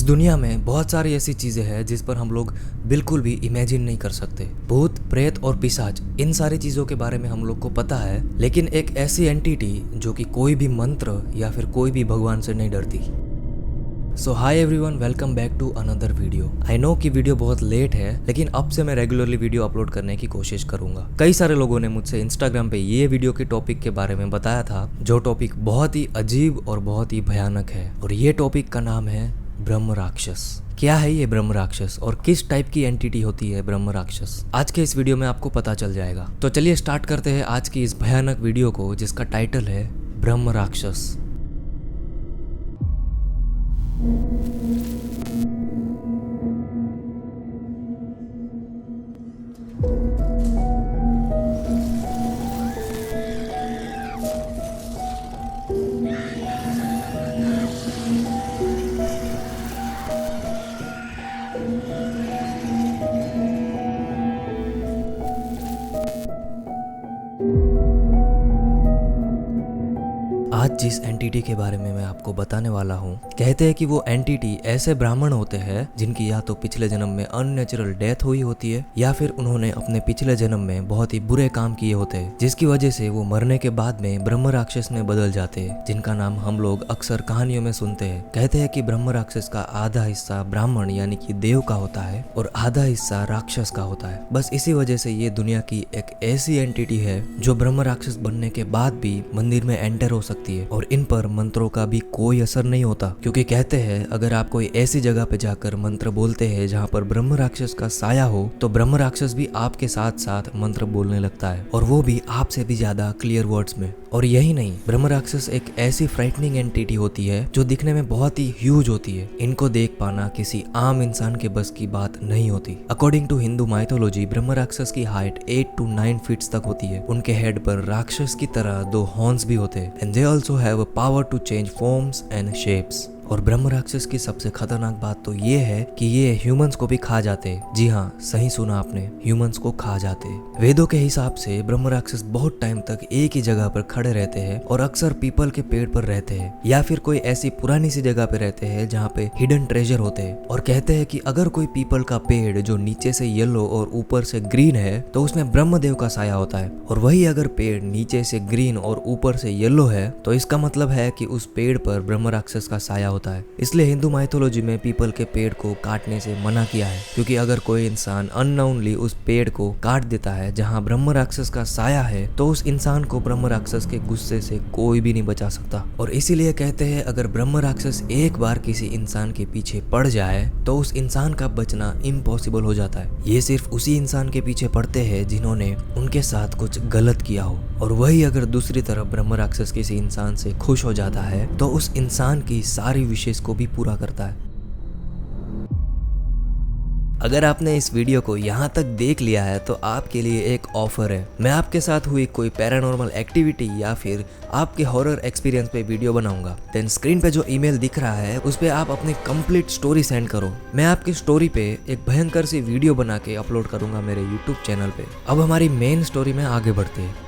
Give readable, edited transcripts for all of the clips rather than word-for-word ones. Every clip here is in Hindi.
दुनिया में बहुत सारी ऐसी चीजें हैं जिस पर हम लोग बिल्कुल भी इमेजिन नहीं कर सकते। भूत, प्रेत और पिशाच, इन सारी चीजों के बारे में हम लोग को पता है, लेकिन एक ऐसी एंटिटी जो कि कोई भी मंत्र या फिर कोई भी भगवान से नहीं डरती। So hi everyone, welcome back to another video. I know कि वीडियो बहुत लेट है, लेकिन अब से मैं रेगुलरली वीडियो अपलोड करने की कोशिश करूंगा। कई सारे लोगों ने मुझसे इंस्टाग्राम पे ये वीडियो के टॉपिक के बारे में बताया था, जो टॉपिक बहुत ही अजीब और बहुत ही भयानक है, और ये टॉपिक का नाम है ब्रह्म राक्षस। क्या है ये ब्रह्म राक्षस और किस टाइप की एंटिटी होती है ब्रह्म राक्षस, आज के इस वीडियो में आपको पता चल जाएगा। तो चलिए स्टार्ट करते हैं आज की इस भयानक वीडियो को, जिसका टाइटल है ब्रह्म राक्षस। आज जिस एंटिटी के बारे में मैं आपको बताने वाला हूँ, कहते हैं कि वो एंटिटी ऐसे ब्राह्मण होते हैं जिनकी या तो पिछले जन्म में अननेचुरल डेथ हुई होती है, या फिर उन्होंने अपने पिछले जन्म में बहुत ही बुरे काम किए होते हैं, जिसकी वजह से वो मरने के बाद में ब्रह्म राक्षस में बदल जाते हैं, जिनका नाम हम लोग अक्सर कहानियों में सुनते हैं। कहते हैं कि ब्रह्म राक्षस का आधा हिस्सा ब्राह्मण यानी कि देव का होता है और आधा हिस्सा राक्षस का होता है। बस इसी वजह से ये दुनिया की एक ऐसी एंटिटी है जो ब्रह्म राक्षस बनने के बाद भी मंदिर में एंटर हो सकती है, और इन पर मंत्रों का भी कोई असर नहीं होता, क्योंकि कहते हैं अगर आप कोई ऐसी जगह पे जाकर मंत्र बोलते हैं जहाँ पर ब्रह्म राक्षस का साया हो, तो ब्रह्म राक्षस भी आपके साथ साथ मंत्र बोलने लगता है, और वो भी आपसे भी ज्यादा क्लियर वर्ड्स में। और यही नहीं, ब्रह्म राक्षस एक ऐसी फ्राइटनिंग एंटिटी होती है जो दिखने में बहुत ही ह्यूज होती है। इनको देख पाना किसी आम इंसान के बस की बात नहीं होती। अकॉर्डिंग टू हिंदू माइथोलॉजी, ब्रह्म राक्षस की हाइट 8 to 9 फीट तक होती है। उनके हेड पर राक्षस की तरह 2 हॉर्न्स भी होते हैं, and they also have a power to change forms and shapes. और ब्रह्म राक्षस की सबसे खतरनाक बात तो ये है कि ये ह्यूमंस को भी खा जाते हैं। जी हाँ, सही सुना आपने, ह्यूमंस को खा जाते हैं। वेदों के हिसाब से ब्रह्म राक्षस बहुत टाइम तक एक ही जगह पर खड़े रहते हैं और अक्सर पीपल के पेड़ पर रहते हैं, या फिर कोई ऐसी पुरानी सी जगह पे रहते हैं जहाँ पे हिडन ट्रेजर होते हैं। और कहते हैं कि अगर कोई पीपल का पेड़ जो नीचे से येलो और ऊपर से ग्रीन है, तो उसमें ब्रह्मदेव का साया होता है, और वही अगर पेड़ नीचे से ग्रीन और ऊपर से येलो है, तो इसका मतलब है कि उस पेड़ पर ब्रह्म राक्षस का साया होता है। इसलिए हिंदू माइथोलॉजी में पीपल के पेड़ को काटने से मना किया है, क्योंकि अगर कोई इंसान अननोनली उस पेड़ को काट देता है जहां ब्रह्म राक्षस का साया है, तो उस इंसान को ब्रह्म राक्षस के गुस्से से कोई भी नहीं बचा सकता। और इसीलिए कहते हैं अगर ब्रह्म राक्षस एक बार किसी इंसान के पीछे पड़ जाए तो उस इंसान का बचना इम्पॉसिबल हो जाता है। ये सिर्फ उसी इंसान के पीछे पड़ते हैं जिन्होंने उनके साथ कुछ गलत किया हो, और वही अगर दूसरी तरफ ब्रह्म राक्षस किसी इंसान से खुश हो जाता है तो उस इंसान की सारी विशेष को भी पूरा करता है। अगर आपने इस वीडियो को यहाँ तक देख लिया है तो आपके लिए एक ऑफर है। मैं आपके साथ हुई कोई पैरानॉर्मल एक्टिविटी या फिर आपके हॉरर एक्सपीरियंस पे वीडियो बनाऊंगा। देन स्क्रीन पे जो ईमेल दिख रहा है उस पे आप अपनी कंप्लीट स्टोरी सेंड करो। मैं आपकी स्टोरी पे एक भयंकर सी वीडियो बना के अपलोड करूंगा मेरे यूट्यूब चैनल पे। अब हमारी मेन स्टोरी में आगे बढ़ते हैं।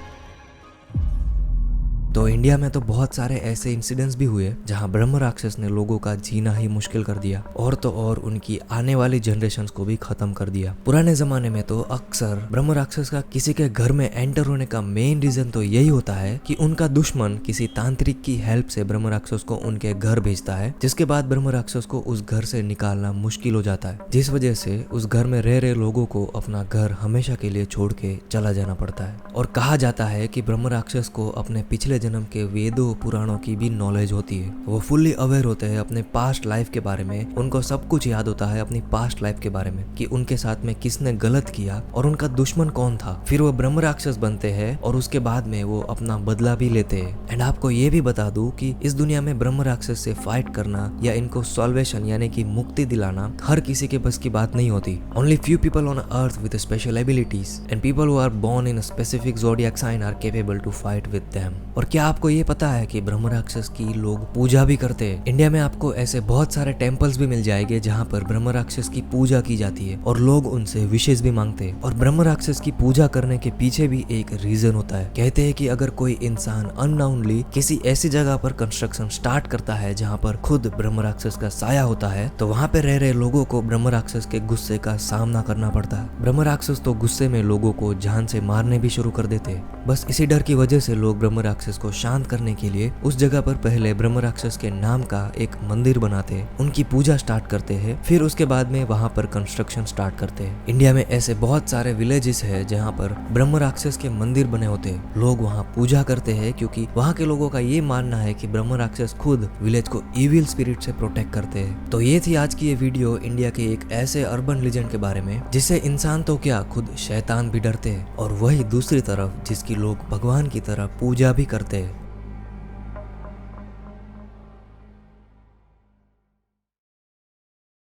तो इंडिया में तो बहुत सारे ऐसे इंसिडेंट्स भी हुए जहां ब्रह्म राक्षस ने लोगों का जीना ही मुश्किल कर दिया, और तो और उनकी आने वाली जनरेशंस को भी खत्म कर दिया। पुराने जमाने में तो अक्सर ब्रह्म राक्षस का किसी के घर में एंटर होने का मेन रीजन तो यही होता है कि उनका दुश्मन किसी तांत्रिक की हेल्प से ब्रह्म राक्षस को उनके घर भेजता है, जिसके बाद ब्रह्म राक्षस को उस घर से निकालना मुश्किल हो जाता है, जिस वजह से उस घर में रह रहे लोगों को अपना घर हमेशा के लिए छोड़ के चला जाना पड़ता है। और कहा जाता है कि ब्रह्म राक्षस को अपने पिछले जन्म के वेदों पुराणों की भी नॉलेज होती है। वो फुल्ली अवेयर होते हैं अपने पास्ट लाइफ के बारे में। उनको सब कुछ याद होता है अपनी पास्ट लाइफ के बारे में, कि उनके साथ में किसने गलत किया और उनका दुश्मन कौन था। फिर वो ब्रह्म राक्षस बनते हैं और उसके बाद में वो अपना बदला भी लेते हैं। एंड आपको ये भी बता दूं कि इस दुनिया में ब्रह्म राक्षस से फाइट करना या इनको सॉल्वेशन यानी कि मुक्ति दिलाना हर किसी के बस की बात नहीं होती। Only few people on earth with special abilities and people who are born in a specific zodiac sign are capable to fight with them. और क्या आपको ये पता है कि ब्रह्म राक्षस की लोग पूजा भी करते हैं? इंडिया में आपको ऐसे बहुत सारे टेम्पल्स भी मिल जाएंगे जहाँ पर ब्रह्म राक्षस की पूजा की जाती है और लोग उनसे विशेष भी मांगते हैं। और ब्रह्म राक्षस की पूजा करने के पीछे भी एक रीजन होता है। कहते हैं कि अगर कोई इंसान अननाउनली किसी ऐसी जगह पर कंस्ट्रक्शन स्टार्ट करता है जहाँ पर खुद ब्रह्म राक्षस का साया होता है, तो वहाँ पे रह रहे लोगों को ब्रह्म राक्षस के गुस्से का सामना करना पड़ता है। ब्रह्म राक्षस तो गुस्से में लोगों को जान से मारने भी शुरू कर देते हैं। बस इसी डर की वजह से लोग ब्रह्म राक्षस को शांत करने के लिए उस जगह पर पहले ब्रह्म राक्षस के नाम का एक मंदिर बनाते हैं, उनकी पूजा स्टार्ट करते हैं, फिर उसके बाद में वहाँ पर कंस्ट्रक्शन स्टार्ट करते हैं। इंडिया में ऐसे बहुत सारे विलेजेस है जहाँ पर ब्रह्म राक्षस के मंदिर बने होते हैं। लोग वहाँ पूजा करते हैं क्योंकि वहाँ के लोगों का ये मानना है कि ब्रह्म राक्षस खुद विलेज को इविल स्पिरिट से प्रोटेक्ट करते हैं। तो ये थी आज की ये वीडियो इंडिया के एक ऐसे अर्बन लीजेंड के बारे में जिससे इंसान तो क्या खुद शैतान भी डरते हैं, और वही दूसरी तरफ जिसकी लोग भगवान की तरह पूजा भी करते हैं।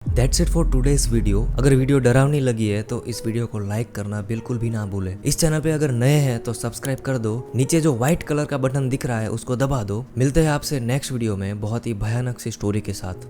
That's it for today's video। अगर वीडियो डरावनी लगी है तो इस वीडियो को लाइक करना बिल्कुल भी ना भूले। इस चैनल पे अगर नए हैं तो सब्सक्राइब कर दो। नीचे जो व्हाइट कलर का बटन दिख रहा है उसको दबा दो। मिलते हैं आपसे नेक्स्ट वीडियो में बहुत ही भयानक सी स्टोरी के साथ।